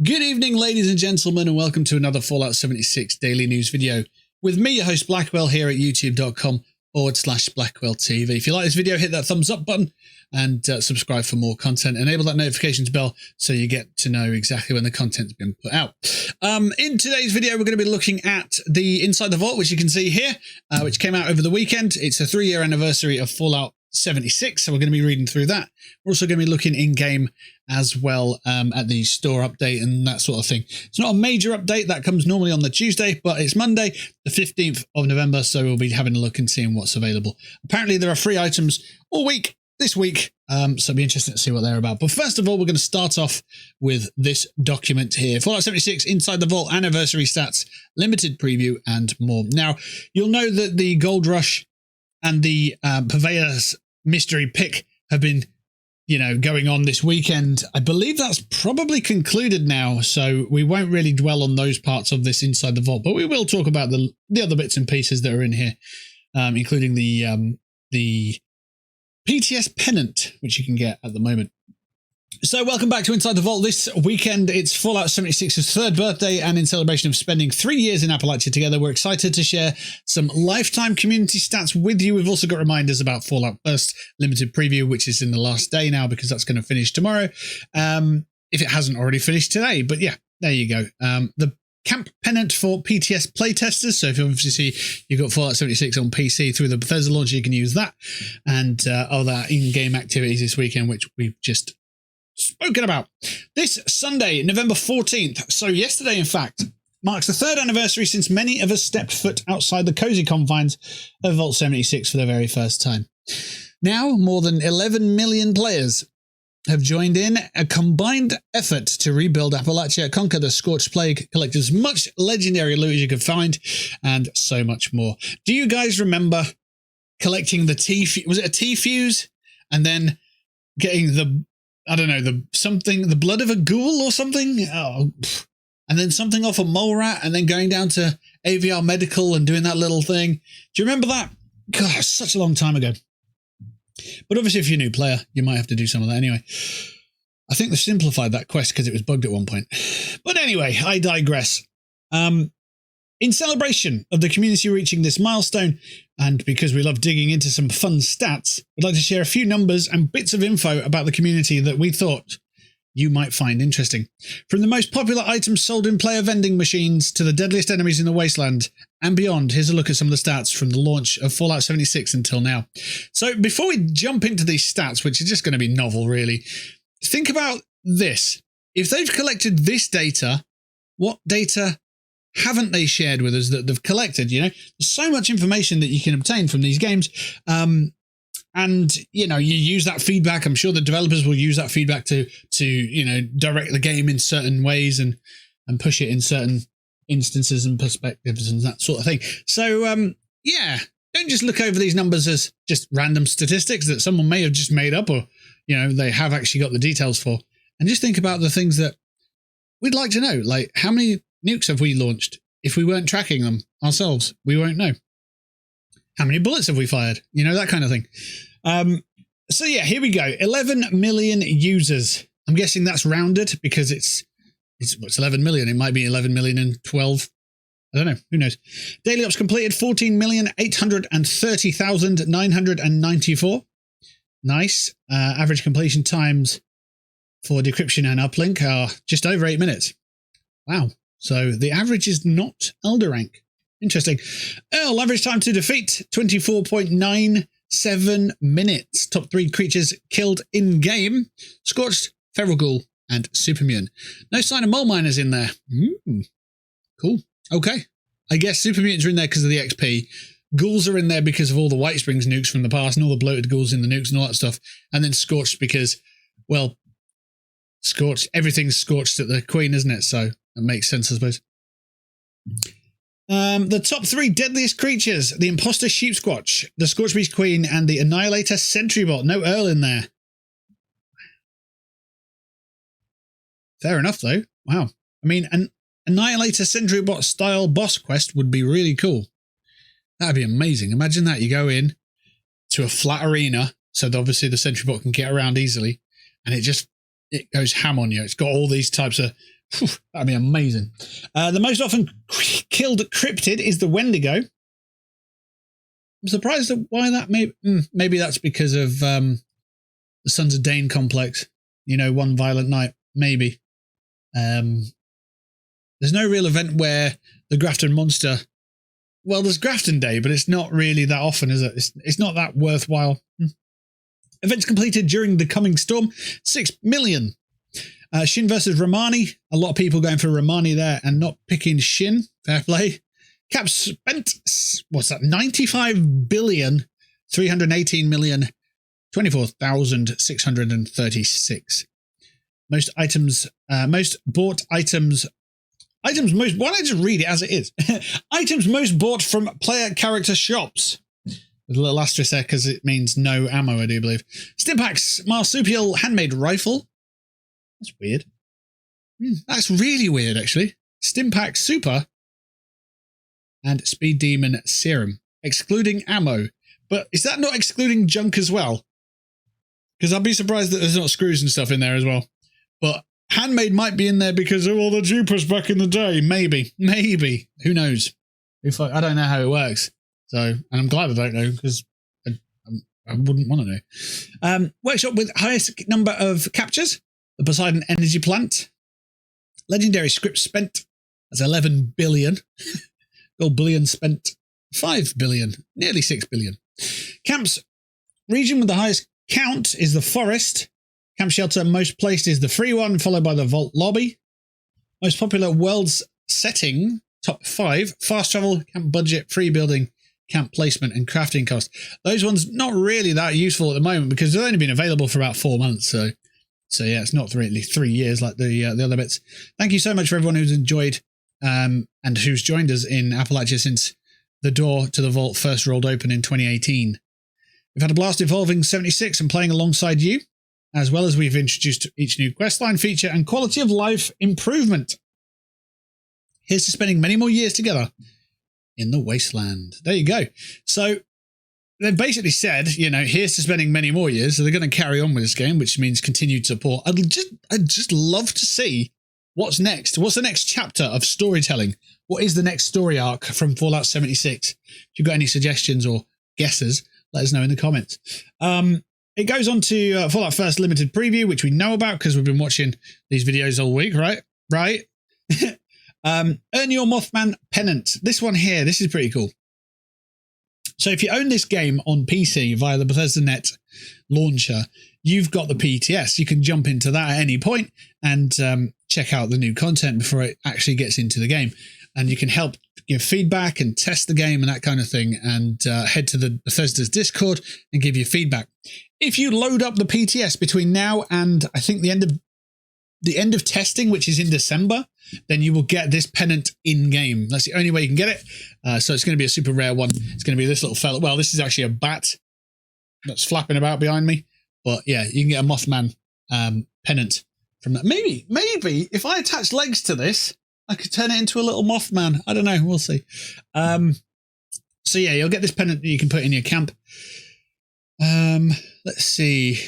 Good evening, ladies and gentlemen, and welcome to another Fallout 76 daily news video with me, your host Blackwell, here at youtube.com/BlackwellTV. If you like this video, hit that thumbs up button and subscribe for more content. Enable that notifications bell so you get to know exactly when the content's been put out. In today's video, we're going to be looking at the Inside the Vault, which you can see here, which came out over the weekend. It's a 3-year anniversary of Fallout 76, so we're going to be reading through that. We're also going to be looking in-game as well at the store update and that sort of thing. It's not a major update. That comes normally on the Tuesday, but it's Monday, the 15th of November, so we'll be having a look and seeing what's available. Apparently, there are free items all week this week, so it'll be interesting to see what they're about. But first of all, we're going to start off with this document here. Fallout 76 Inside the Vault Anniversary Stats, Limited Preview, and more. Now, you'll know that the Gold Rush and the Purveyor's Mystery Pick have been, going on this weekend. I believe that's probably concluded now, so we won't really dwell on those parts of this Inside the Vault, but we will talk about the other bits and pieces that are in here, including the PTS pennant, which you can get at the moment. So welcome back to Inside the Vault. This weekend, it's Fallout 76's third birthday, and in celebration of spending 3 years in Appalachia together, we're excited to share some lifetime community stats with you. We've also got reminders about Fallout First Limited Preview, which is in the last day now because that's going to finish tomorrow, if it hasn't already finished today. But yeah, there you go. The camp pennant for PTS playtesters. So if you obviously see you've got Fallout 76 on PC through the Bethesda launcher, you can use that, and other in-game activities this weekend, which we've just spoken about. This Sunday, November 14th, so yesterday in fact, marks the third anniversary since many of us stepped foot outside the cozy confines of Vault 76 for the very first time. Now, more than 11 million players have joined in a combined effort to rebuild Appalachia, conquer the Scorched Plague, collect as much legendary loot as you could find, and so much more. Do you guys remember collecting the was it a T-fuse? And then getting the the blood of a ghoul or something? Oh, and then something off a mole rat, and then going down to AVR Medical and doing that little thing. Do you remember that? God, such a long time ago. But obviously, if you're a new player, you might have to do some of that anyway. I think they simplified that quest because it was bugged at one point. But anyway, I digress. In celebration of the community reaching this milestone, and because we love digging into some fun stats, I'd like to share a few numbers and bits of info about the community that we thought you might find interesting. From the most popular items sold in player vending machines to the deadliest enemies in the Wasteland and beyond, here's a look at some of the stats from the launch of Fallout 76 until now. So before we jump into these stats, which are just going to be novel really, think about this. If they've collected this data, what data haven't they shared with us that they've collected? There's so much information that you can obtain from these games. And, you use that feedback. I'm sure the developers will use that feedback to direct the game in certain ways and push it in certain instances and perspectives and that sort of thing. So, yeah, don't just look over these numbers as just random statistics that someone may have just made up or, they have actually got the details for. And just think about the things that we'd like to know, like how many nukes have we launched? If we weren't tracking them ourselves, we won't know. How many bullets have we fired? That kind of thing. So yeah, here we go. 11 million users. I'm guessing that's rounded because it's 11 million. It might be 11 million and 12. I don't know. Who knows? Daily ops completed 14,830,994. Nice. Average completion times for Decryption and uplink are just over 8 minutes. Wow. So the average is not Elder rank. Interesting. Average time to defeat, 24.97 minutes. Top 3 creatures killed in-game. Scorched, Feral Ghoul, and Supermune. No sign of Mole Miners in there. Cool. Okay. I guess Supermutants are in there because of the XP. Ghouls are in there because of all the White Springs nukes from the past and all the bloated ghouls in the nukes and all that stuff. And then Scorched because, well, Scorched, everything's scorched at the Queen, isn't it? So that makes sense, I suppose. The top 3 deadliest creatures: the Imposter Sheep Squatch, the Scorchbeast Queen, and the Annihilator Sentrybot. No Earl in there. Fair enough, though. Wow. I mean, an Annihilator Sentrybot style boss quest would be really cool. That'd be amazing. Imagine that. You go in to a flat arena, so that obviously the Sentrybot can get around easily, and it goes ham on you. It's got all these types of That'd be amazing. The most often killed cryptid is the Wendigo. I'm surprised at why that maybe that's because of the Sons of Dane complex. You know, one violent night. Maybe. There's no real event where the Grafton monster... Well, there's Grafton Day, but it's not really that often, is it? It's not that worthwhile. Events completed during the coming storm, 6 million. Shin versus Romani. A lot of people going for Romani there and not picking Shin. Fair play. Cap spent, what's that? 95 billion, 318 million, 24,636. Most items, most bought items. Items most, why don't I just read it as it is? Items most bought from player character shops. With a little asterisk there because it means no ammo, I do believe. Stimpaks marsupial handmade rifle. That's weird. That's really weird, actually. Stimpak super. And Speed Demon serum. Excluding ammo. But is that not excluding junk as well? Because I'd be surprised that there's not screws and stuff in there as well. But handmade might be in there because of all the Jupers back in the day. Maybe. Maybe. Who knows? I don't know how it works. So, and I'm glad I don't know because I wouldn't want to know. Workshop with highest number of captures. The Poseidon Energy Plant. Legendary script spent. That's 11 billion. Gold bullion spent 5 billion. Nearly 6 billion. Camps. Region with the highest count is the forest. Camp shelter most placed is the free one, followed by the vault lobby. Most popular world's setting, top 5. Fast travel, camp budget, free building, camp placement, and crafting cost. Those ones not really that useful at the moment because they've only been available for about 4 months. So yeah, it's not really 3 years like the other bits. Thank you so much for everyone who's enjoyed and who's joined us in Appalachia since the door to the vault first rolled open in 2018. We've had a blast evolving 76 and playing alongside you, as well as we've introduced each new questline feature and quality of life improvement. Here's to spending many more years together in the wasteland. There you go. So they've basically said, you know, here's to spending many more years. So they're going to carry on with this game, which means continued support. I'd just love to see what's next. What's the next chapter of storytelling? What is the next story arc from Fallout 76? If you've got any suggestions or guesses, let us know in the comments. It goes on to Fallout First Limited Preview, which we know about because we've been watching these videos all week, right? Right. Earn your Mothman pennant. This one here, this is pretty cool. So if you own this game on PC via the Bethesda.net launcher, you've got the PTS. You can jump into that at any point and check out the new content before it actually gets into the game. And you can help give feedback and test the game and that kind of thing, and head to the Bethesda's Discord and give you feedback. If you load up the PTS between now and I think the end of testing, which is in December, then you will get this pennant in game. That's the only way you can get it. So it's going to be a super rare one. It's going to be this little fella. Well, this is actually a bat that's flapping about behind me. But yeah, you can get a Mothman pennant from that. Maybe if I attach legs to this, I could turn it into a little Mothman. I don't know. We'll see. So yeah, you'll get this pennant that you can put in your camp. Let's see.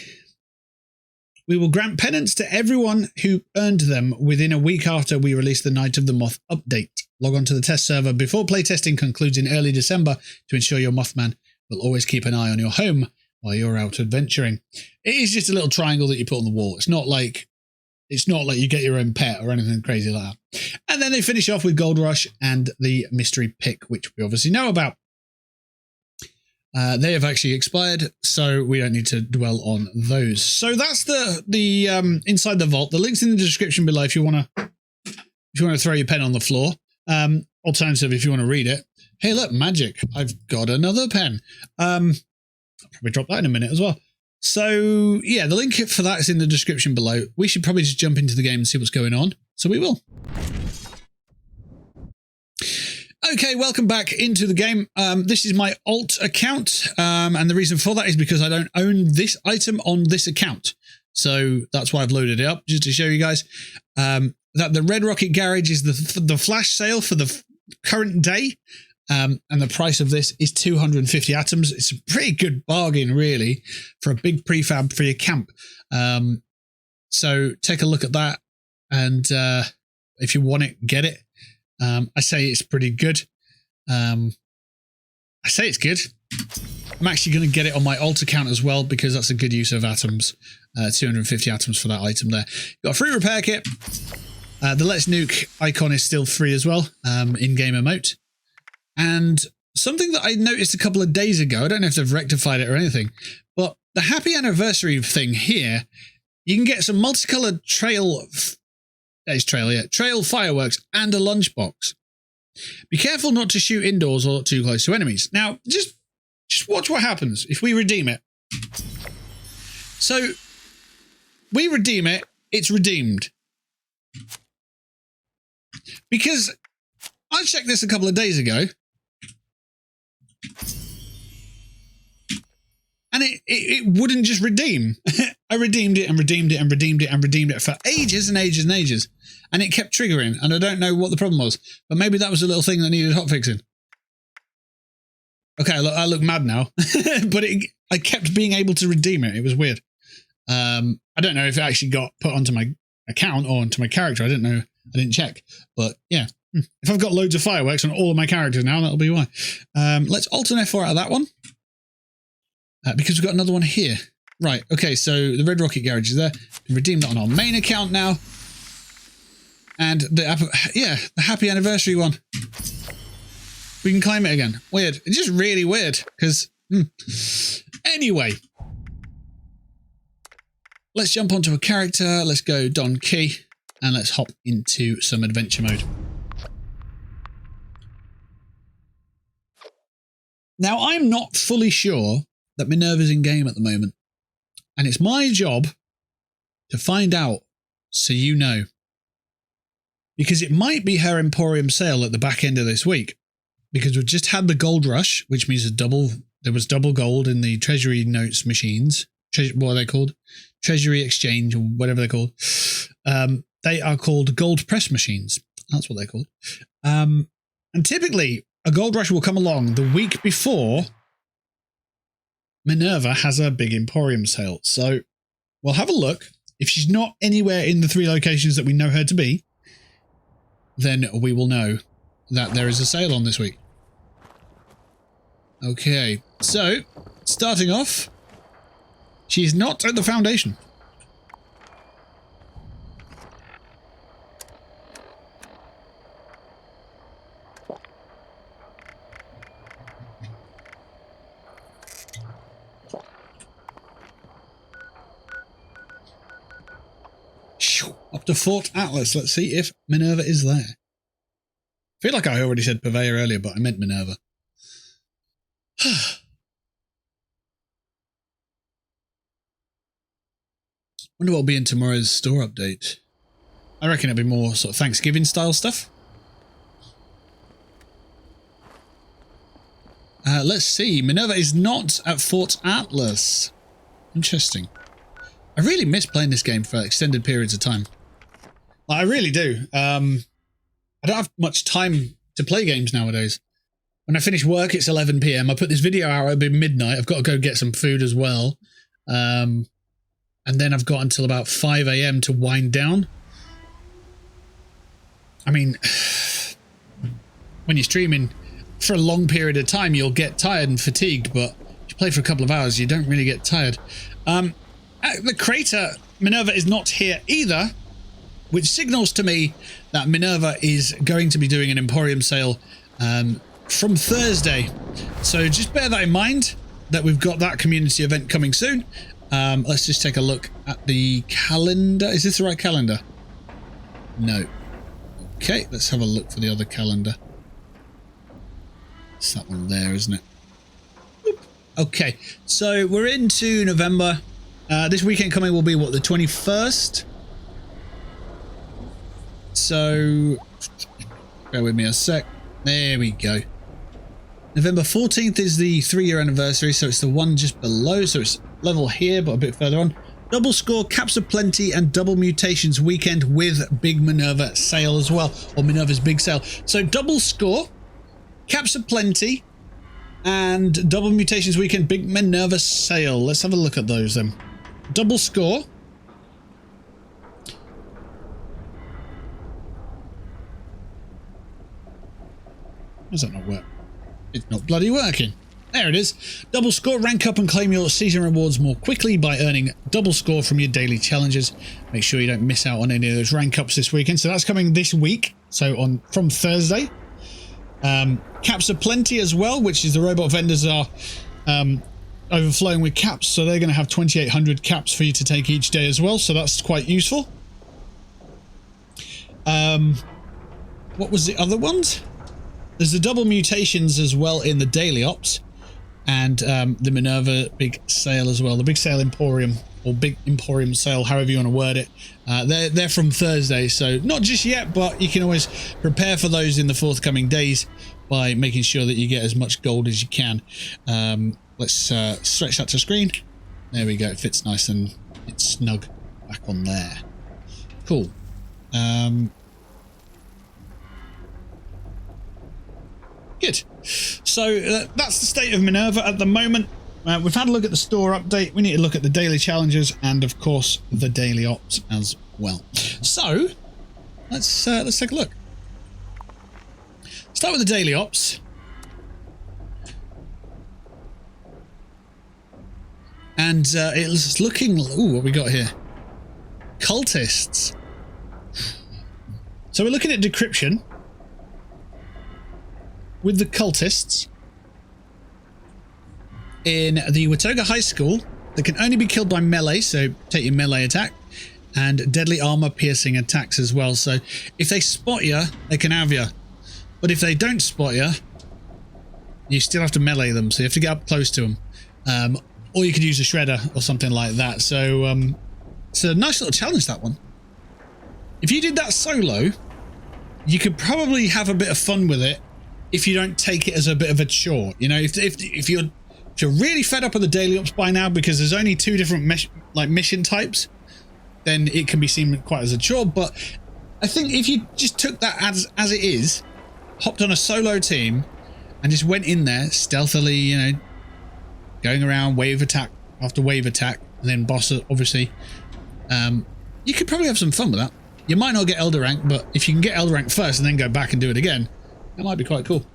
We will grant pennants to everyone who earned them within a week after we release the Night of the Moth update. Log on to the test server before playtesting concludes in early December to ensure your Mothman will always keep an eye on your home while you're out adventuring. It is just a little triangle that you put on the wall. It's not like you get your own pet or anything crazy like that. And then they finish off with Gold Rush and the mystery pick, which we obviously know about. They have actually expired, so we don't need to dwell on those. So that's the inside the vault. The link's in the description below if you want to throw your pen on the floor. Alternative, if you want to read it. Hey, look, magic! I've got another pen. I'll probably drop that in a minute as well. So yeah, the link for that is in the description below. We should probably just jump into the game and see what's going on. So we will. Okay, welcome back into the game. This is my alt account, and the reason for that is because I don't own this item on this account. So that's why I've loaded it up, just to show you guys that the Red Rocket Garage is the flash sale for the current day, and the price of this is 250 atoms. It's a pretty good bargain, really, for a big prefab for your camp. So take a look at that, and if you want it, get it. I say it's pretty good. I say it's good. I'm actually going to get it on my alt account as well, because that's a good use of atoms. 250 atoms for that item there. Got a free repair kit. The Let's Nuke icon is still free as well, in-game emote. And something that I noticed a couple of days ago, I don't know if they've rectified it or anything, but the happy anniversary thing here, you can get some multicolored trail fireworks and a lunchbox. Be careful not to shoot indoors or too close to enemies. Now, just watch what happens if we redeem it. So, we redeem it, it's redeemed. Because I checked this a couple of days ago, and it wouldn't just redeem. I redeemed it and redeemed it and redeemed it and redeemed it for ages and ages and ages. And it kept triggering, and I don't know what the problem was. But maybe that was a little thing that needed hotfixing. Okay, I look mad now. But I kept being able to redeem it. It was weird. I don't know if it actually got put onto my account or onto my character. I don't know. I didn't check. But yeah, if I've got loads of fireworks on all of my characters now, that'll be why. Let's alt an F4 out of that one. Because we've got another one here. Right, okay, so the Red Rocket Garage is there. Redeem that on our main account now. And the happy anniversary one. We can claim it again. Weird. It's just really weird, because... Anyway. Let's jump onto a character. Let's go Don Key. And let's hop into some adventure mode. Now, I'm not fully sure that Minerva's in game at the moment. And it's my job to find out, so you know. Because it might be her Emporium sale at the back end of this week. Because we've just had the gold rush, which means there was double gold in the treasury notes machines. What are they called? Treasury exchange, or whatever they're called. They are called gold press machines. That's what they're called. And typically, a gold rush will come along the week before Minerva has a big Emporium sale. So we'll have a look. If she's not anywhere in the 3 locations that we know her to be, then we will know that there is a sale on this week. Okay, so starting off, she's not at the Foundation. Up to Fort Atlas. Let's see if Minerva is there. I feel like I already said Purveyor earlier, but I meant Minerva. Wonder what will be in tomorrow's store update. I reckon it'll be more sort of Thanksgiving style stuff. Let's see. Minerva is not at Fort Atlas. Interesting. I really miss playing this game for extended periods of time. I really do. I don't have much time to play games nowadays. When I finish work, it's 11 PM. I put this video out at midnight. I've got to go get some food as well. And then I've got until about 5 AM to wind down. I mean, when you're streaming for a long period of time, you'll get tired and fatigued, but if you play for a couple of hours, you don't really get tired. At the crater, Minerva is not here either, which signals to me that Minerva is going to be doing an Emporium sale from Thursday. So just bear that in mind, that we've got that community event coming soon. Let's just take a look at the calendar. Is this the right calendar? No. Okay, let's have a look for the other calendar. It's that one there, isn't it? Oop. Okay, so we're into November. This weekend coming will be, what, the 21st? So, bear with me a sec. There we go. November 14th is the 3-year anniversary, so it's the one just below. So it's level here, but a bit further on. Double score, caps of plenty, and double mutations weekend with Big Minerva sale as well, or Minerva's big sale. So double score, caps of plenty, and double mutations weekend Big Minerva sale. Let's have a look at those then. Double score. Does that not work? It's not bloody working. There it is. Double score, rank up and claim your season rewards more quickly by earning double score from your daily challenges. Make sure you don't miss out on any of those rank ups this weekend. So that's coming this week. So from Thursday. Caps are plenty as well, which is the robot vendors are overflowing with caps. So they're going to have 2,800 caps for you to take each day as well. So that's quite useful. What was the other ones? There's the double mutations as well in the daily ops, and the Minerva big sale as well. The big sale Emporium, or big Emporium sale, however you want to word it. They're from Thursday, so not just yet, but you can always prepare for those in the forthcoming days by making sure that you get as much gold as you can. Let's stretch that to screen. There we go. It fits nice and it's snug back on there. Cool. Good. So that's the state of Minerva at the moment. We've had a look at the store update. We need to look at the daily challenges and, of course, the daily ops as well. So let's take a look. Start with the daily ops. And it's looking... Ooh, what we got here? Cultists. So we're looking at Decryption with the Cultists in the Watoga High School that can only be killed by melee, so take your melee attack, and deadly armor piercing attacks as well. So if they spot you, they can have you. But if they don't spot you, you still have to melee them, so you have to get up close to them. Or you could use a shredder or something like that. So it's a nice little challenge, that one. If you did that solo, you could probably have a bit of fun with it if you don't take it as a bit of a chore. You know, if you're really fed up with the daily ops by now because there's only 2 different mission types, then it can be seen quite as a chore. But I think if you just took that as it is, hopped on a solo team and just went in there stealthily, you know, going around wave attack after wave attack, and then boss obviously, you could probably have some fun with that. You might not get Elder rank, but if you can get Elder rank first and then go back and do it again, that might be quite cool.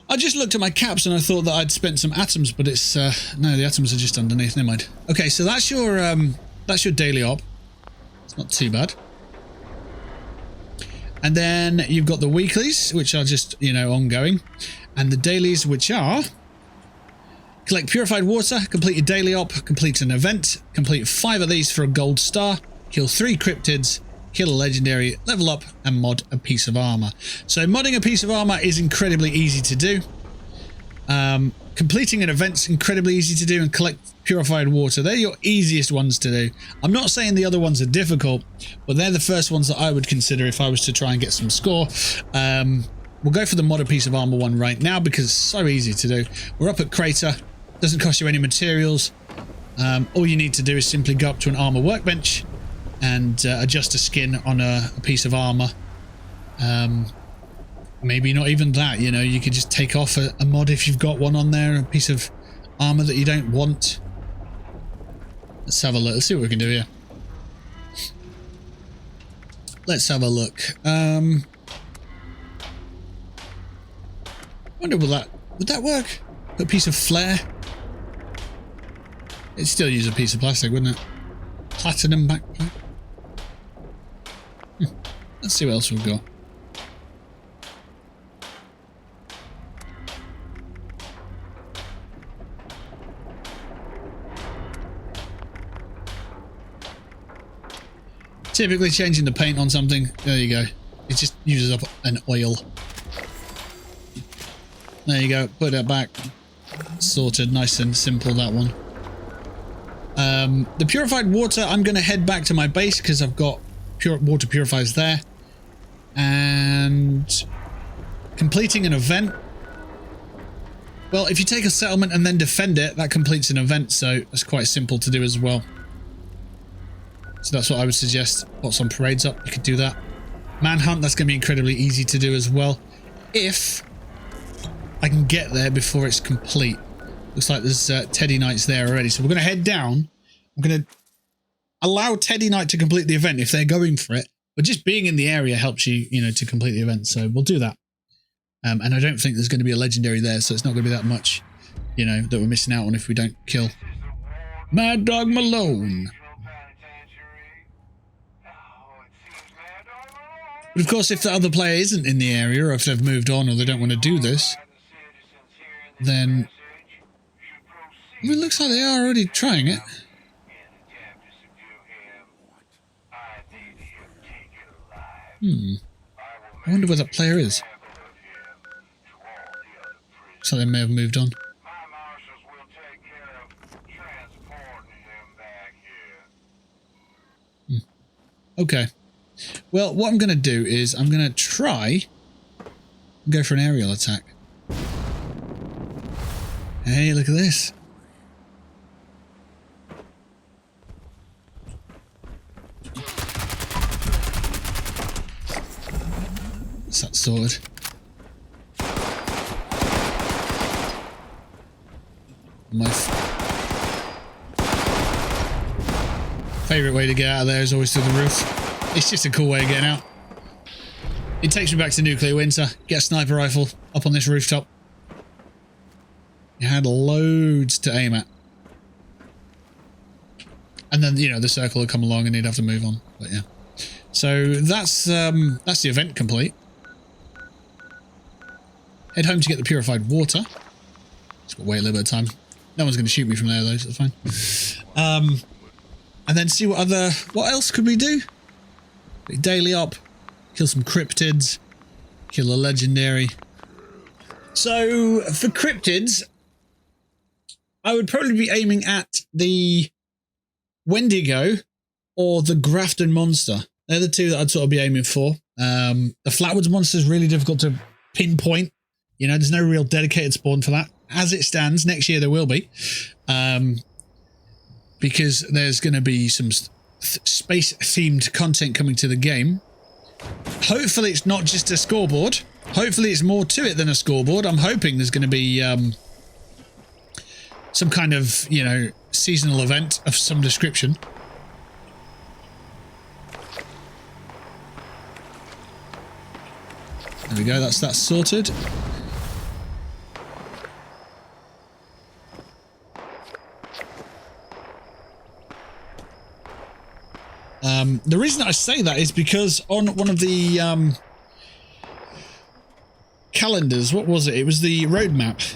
I just looked at my caps and I thought that I'd spent some atoms, but it's no, the atoms are just underneath. Never mind. Okay, so that's your daily op. It's not too bad. And then you've got the weeklies, which are just, you know, ongoing, and the dailies, which are collect purified water, complete your daily op, complete an event, complete 5 of these for a gold star, kill 3 cryptids, kill a legendary, level up, and mod a piece of armor. So modding a piece of armor is incredibly easy to do. Completing an event's incredibly easy to do, and collect purified water. They're your easiest ones to do. I'm not saying the other ones are difficult, but they're the first ones that I would consider if I was to try and get some score. We'll go for the mod a piece of armor one right now because it's so easy to do. We're up at Crater. Doesn't cost you any materials. All you need to do is simply go up to an armor workbench and adjust a skin on a piece of armor. Maybe not even that, you know, you could just take off a mod if you've got one on there, a piece of armor that you don't want. Let's have a look. Let's see what we can do here. Let's have a look. Wonder would that work? A piece of flare? It'd still use a piece of plastic, wouldn't it? Platinum backpack. Let's see what else we've got. Typically changing the paint on something. There you go. It just uses up an oil. There you go. Put that back. Sorted. Nice and simple, that one. The purified water, I'm going to head back to my base because I've got water purifiers there. And completing an event. Well, if you take a settlement and then defend it, that completes an event. So that's quite simple to do as well. So that's what I would suggest. Put some parades up. You could do that. Manhunt, that's going to be incredibly easy to do as well. If I can get there before it's complete. Looks like there's Teddy Knights there already. So we're going to head down. I'm going to allow Teddy Knight to complete the event if they're going for it. But just being in the area helps you, you know, to complete the event. So we'll do that. And I don't think there's going to be a legendary there, so it's not going to be that much, you know, that we're missing out on if we don't kill Mad Dog Malone. But of course, if the other player isn't in the area, or if they've moved on, or they don't want to do this, then it looks like they are already trying it. I wonder where that player is. So they may have moved on. Okay. Well, what I'm going to do is I'm going to try and go for an aerial attack. Hey, look at this. Is that sorted? My favourite way to get out of there is always through the roof. It's just a cool way of getting out. It takes me back to nuclear winter. Get a sniper rifle up on this rooftop. You had loads to aim at. And then, you know, the circle would come along and you'd have to move on. But yeah. So that's the event complete. Head home to get the purified water. Just got to wait a little bit of time. No one's going to shoot me from there though, so that's fine. And then see what else could we do? Daily op, kill some cryptids, kill a legendary. So for cryptids, I would probably be aiming at the Wendigo or the Grafton monster. They're the two that I'd sort of be aiming for. The Flatwoods monster is really difficult to pinpoint. You know, there's no real dedicated spawn for that. As it stands, next year there will be. Because there's going to be some space-themed content coming to the game. Hopefully it's not just a scoreboard. Hopefully it's more to it than a scoreboard. I'm hoping there's going to be some kind of, you know, seasonal event of some description. There we go, that's sorted. The reason I say that is because on one of the calendars, what was it? It was the roadmap.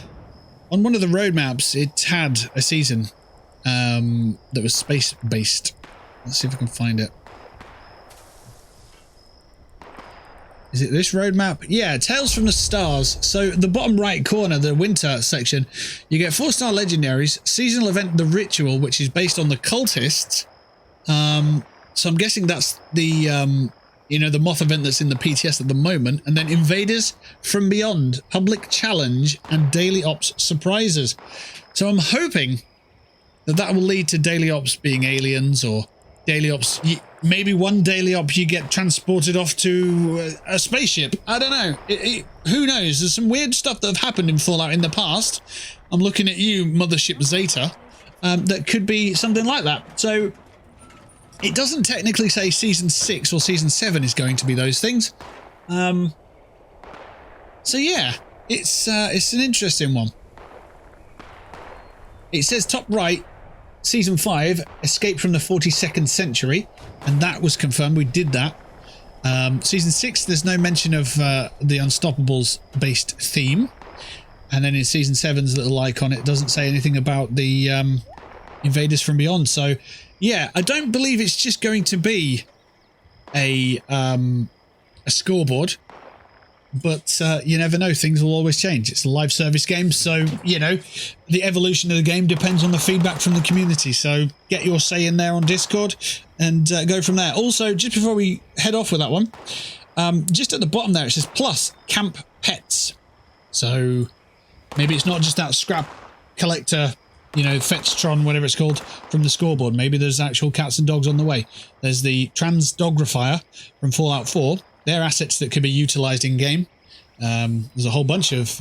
On one of the roadmaps, it had a season that was space-based. Let's see if I can find it. Is it this roadmap? Yeah, Tales from the Stars. So the bottom right corner, the winter section, you get 4-star legendaries, seasonal event, The Ritual, which is based on the Cultists. So I'm guessing that's the, you know, the moth event that's in the PTS at the moment. And then Invaders from Beyond, Public Challenge, and Daily Ops Surprises. So I'm hoping that that will lead to Daily Ops being aliens, or Daily Ops, maybe one Daily Op you get transported off to a spaceship. I don't know. Who knows? There's some weird stuff that have happened in Fallout in the past. I'm looking at you, Mothership Zeta. That could be something like that. So it doesn't technically say Season 6 or Season 7 is going to be those things. So yeah, it's an interesting one. It says top right, Season 5, Escape from the 42nd Century, and that was confirmed. We did that. Season 6, there's no mention of the Unstoppables-based theme. And then in Season 7's little icon, it doesn't say anything about the Invaders from Beyond. So yeah, I don't believe it's just going to be a scoreboard, but you never know, things will always change. It's a live service game, so you know, the evolution of the game depends on the feedback from the community. So get your say in there on Discord and go from there. Also, just before we head off with that one, just at the bottom there it says plus camp pets. So maybe it's not just that scrap collector, you know, Fetchtron, whatever it's called, from the scoreboard. Maybe there's actual cats and dogs on the way. There's the Trans Dogrifier from Fallout 4. They're assets that could be utilised in game. There's a whole bunch of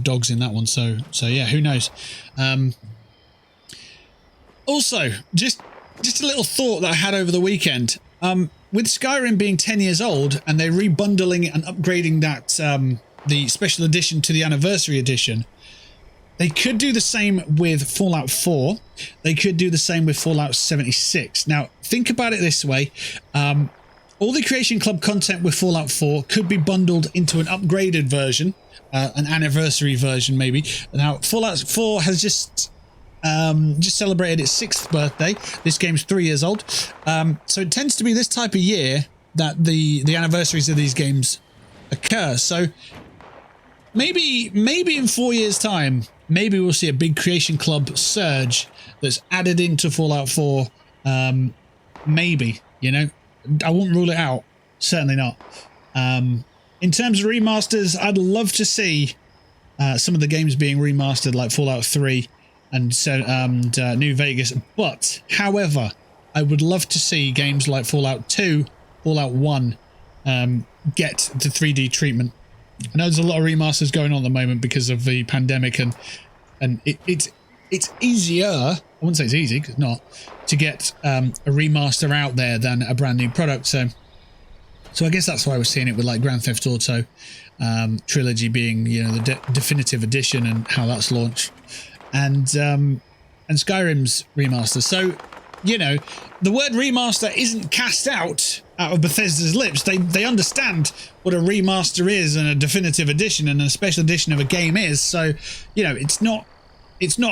dogs in that one. So yeah, who knows? Also, just a little thought that I had over the weekend. with Skyrim being 10 years old and they're rebundling and upgrading that the special edition to the anniversary edition, they could do the same with Fallout 4. They could do the same with Fallout 76. Now, think about it this way. All the Creation Club content with Fallout 4 could be bundled into an upgraded version, an anniversary version maybe. Now, Fallout 4 has just celebrated its 6th birthday. This game's 3 years old. So it tends to be this type of year that the anniversaries of these games occur. So maybe in 4 years' time, maybe we'll see a big Creation Club surge that's added into Fallout 4. Maybe, you know, I wouldn't rule it out. Certainly not. In terms of remasters, I'd love to see some of the games being remastered, like Fallout 3 and New Vegas. But, however, I would love to see games like Fallout 2, Fallout 1 get the 3D treatment. I know there's a lot of remasters going on at the moment because of the pandemic, and it's easier, I wouldn't say it's easy, because it's not, to get a remaster out there than a brand new product. So I guess that's why we're seeing it with like Grand Theft Auto Trilogy being, you know, the definitive edition and how that's launched, and Skyrim's remaster. So, you know, the word remaster isn't cast out of Bethesda's lips. They understand what a remaster is and a definitive edition and a special edition of a game is. So, you know, it's not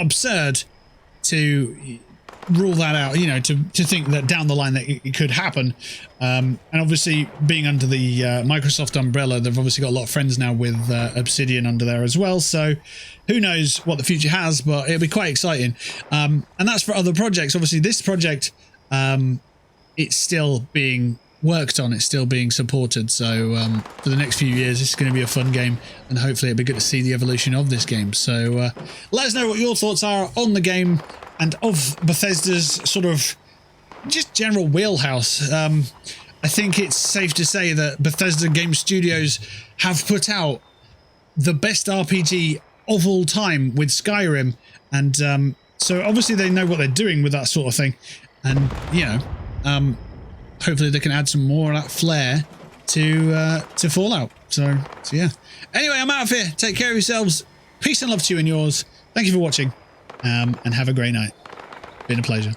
absurd to rule that out, you know, to think that down the line that it could happen. And obviously being under the Microsoft umbrella, they've obviously got a lot of friends now with Obsidian under there as well. So who knows what the future has, but it'll be quite exciting. And that's for other projects. Obviously this project, it's still being worked on, it's still being supported. So for the next few years, this is going to be a fun game, and hopefully it'll be good to see the evolution of this game. So let us know what your thoughts are on the game and of Bethesda's sort of just general wheelhouse. I think it's safe to say that Bethesda Game Studios have put out the best RPG of all time with Skyrim, and so obviously they know what they're doing with that sort of thing, and you know, hopefully they can add some more of that flair to Fallout. So yeah. Anyway, I'm out of here. Take care of yourselves. Peace and love to you and yours. Thank you for watching, and have a great night. Been a pleasure.